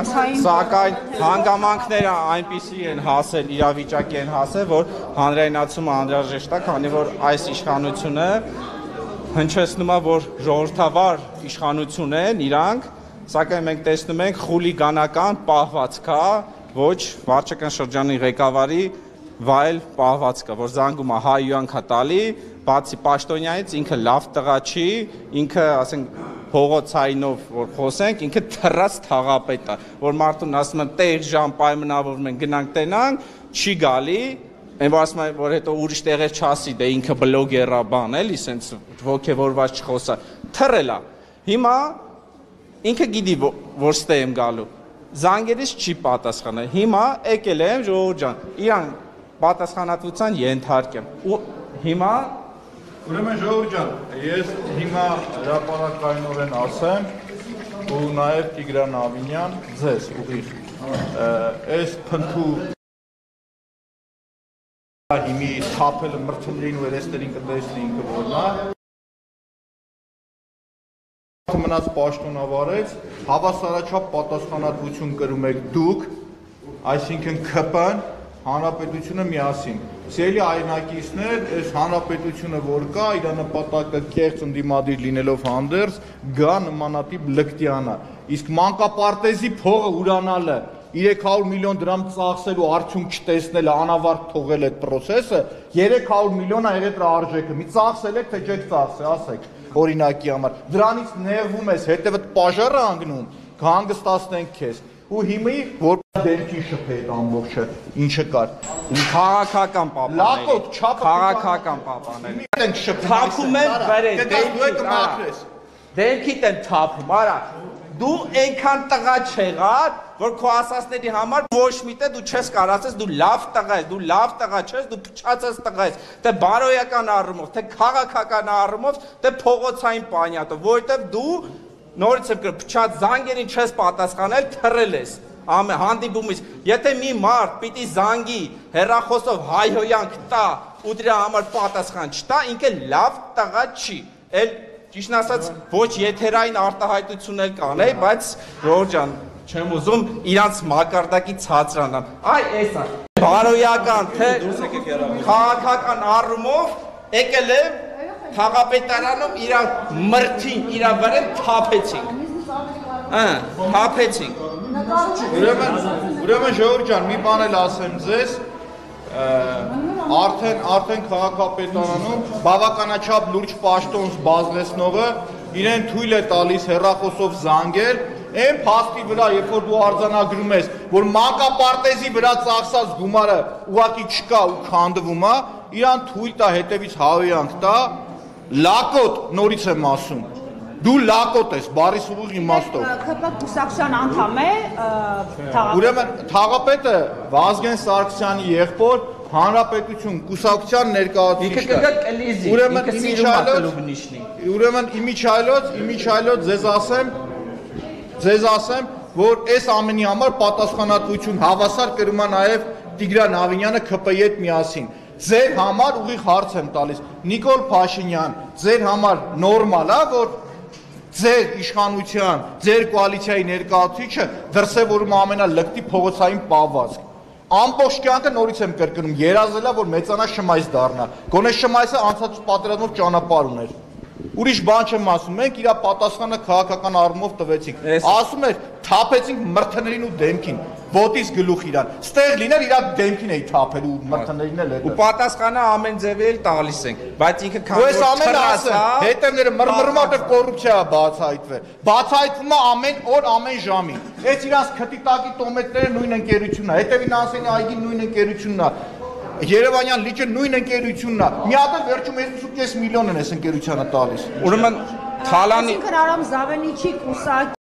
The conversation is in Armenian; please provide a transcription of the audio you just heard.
Սակայն հանգամանքները այնպիսի են հասել, իրավիճակի են հասել, որ հանրայնացումը անհրաժեշտ է, քանի որ այս իշխանությունը հնչեցնում է, որ ժողովրդավար իշխանություն են իրանք, սակայն մենք տեսնում ենք խուլիգանական պահվածք է, ոչ վարչական շրջանի ղեկավարի վայել պահվածք է, որ զանգում է հայ տալի, բացի պաշտոնյանից ինքը լավ տղա չի, ինքը, ասենք, փողոցայինով որ խոսենք, ինքը թռած թաղապետ է, որ մարդուն ասում են տեղ ժամ պայմանավորվում են գնանք տենանք, չի գալի, այն որ ասում են, որ հետո ուրիշ տեղեր չասի, դե ինքը բլոգեր է բան, էլի, սենց ոգևորված չխոսա, թռել է։ Հիմա ինքը գիտի, որ ստե եմ գալու, զանգերից չի պատասխանել, հիմա եկել եմ, ժողովուրդ ջան, իրան պատասխանատվության ենթարկեմ, ու հիմա Ուրեմն ժողովուրդ ջան, ես հիմա հրապարակայնորեն ասեմ, ու նաև Տիգրան Ավինյան, ձեզ ուղիղ, այս փնթու հիմի թափելը մրցններին ու երեստերին կտեսնի ինքը որնա, մնաց պաշտոնավարեց, հավասարաչափ պատասխանատվություն կրում եք դուք, այսինքն ԿՊ-ն, հանրապետությունը միասին։ Սիրելի այնակիցներ, այս հանրապետությունը որ կա, իր նպատակը կեղծ ընդդիմադիր լինելով հանդերձ, գա նմանատիպ լկտիանա։ Իսկ մանկապարտեզի փողը ուրանալը, 300 միլիոն դրամ ծախսելու արդյունք չտեսնելը, անավարտ թողել այդ process-ը, 300 միլիոն է եղել դրա արժեքը։ Մի ծախսել եք, թե չեք ծախսել, ասեք, օրինակի համար։ Դրանից նեղվում ես, հետևդ պաժարը անգնում, կհանգստացնենք քեզ։ Ու հիմի որ դեմքին շփե այդ ամբողջը ինչը կար քաղաքական պապաների լակոտ չափը քաղաքական պապաների ենք շփում թափում են վրե դեմքիդ են թափում արա դու այնքան տղա չեղար որ քո ասածների համար ոչ միտե դու չես կարացես դու լավ տղա ես դու փչացած տղա ես թե բարոյական առումով թե քաղաքական առումով թե փողոցային պանյատով որովհետև դու նորից եմ փչած զանգերին չես պատասխանել թռել ես հանդիպումից եթե մի մարդ պիտի զանգի հեռախոսով հայհոյանք տա ու դրա համար պատասխան չտա ինքը լավ տղա չի էլ ճիշտն ասած ոչ եթերային արտահայտություն էլ կանեի բայց ժողովուրդ ջան չեմ ուզում իրանց մակարդակի ցածրանալ այ էսա բարոյական թե քաղաքական առումով եկել եմ Թաղապետարանում իրա մրթին, իրա վրեն թափեցինք, Ուրեմն ժողովուրդ ջան, մի բան էլ ասեմ ձեզ, արդեն քաղաքապետարանում բավականաչափ լուրջ պաշտոն բազմեցնողը իրեն թույլ է տալիս հեռախոսով զանգել, այն փաստի վրա, երբ որ դու արձանագրում ես, որ մանկապարտեզի վրա ծախսած գումարը ուղղակի չկա ու քանդվում է, իրան թույլ տա հետևից հայհոյանք տա Լակոտ, նորից եմ ասում, դու լակոտ ես, բարիս ուղիղ իմաստով։ ԿՊ կուսակցության անդամ է թաղապետը։ Ուրեմն թաղապետը Վազգեն Սարգսյանի եղբոր հանրապետություն կուսակցության ներկայացուցիչն է։ Ուրեմն իմիջայլոց ձեզ ասեմ, որ այս ամենի համար պատասխանատվություն հավասար կրում է նաև Տիգրան Ավինյանը ԿՊ-ի հետ միասին։ Ձեր համար ուղիղ հարց եմ տալիս, Նիկոլ Փաշինյան, ձեր համար նորմալ է, որ ձեր իշխանության, ձեր կոալիցիայի ներկայացուցիչը դրսևորում ամենալկտի փողոցային պահվածք։ Ամբողջ կյանքը նորից եմ կրկնում, երազել է, որ մեծանա Շմայս դառնա։ Գոնե Շմայսը անցած պատերազմով ճանապարհ ուներ։ Ուրիշ բան չեմ ասում, մենք իր պատասխանը քաղաքական առումով տվեցինք։ Ասում էր, թափեցինք մրթներին ու դեմքին, ոտից գլուխ իրան։ Ստեղ լիներ իր դեմքին էի թափել ու մրթներին էլ հետո։ Ու պատասխանը ամեն ձևի էլ տալիս ենք, բայց ինքը քան որ թռասա, հետևները մռմռում ատը կոռուպցիա է բացահայտվել։ Բացահայտվում է ամեն օր, ամեն ժամին։ Այս իրանց քթի տակի տոմետները նույն ընկերությունն է, հետևին Նանսենի այգին նույն ընկերությունն է։ Երևանյան լիճը նույն ընկերությունն է։ Մի հատ էլ վերջում 2.5 միլիոն են այս ընկերությանը տալիս։ Ուրեմն Թալանի Այսինքն Արամ Զավենիչի կուսակ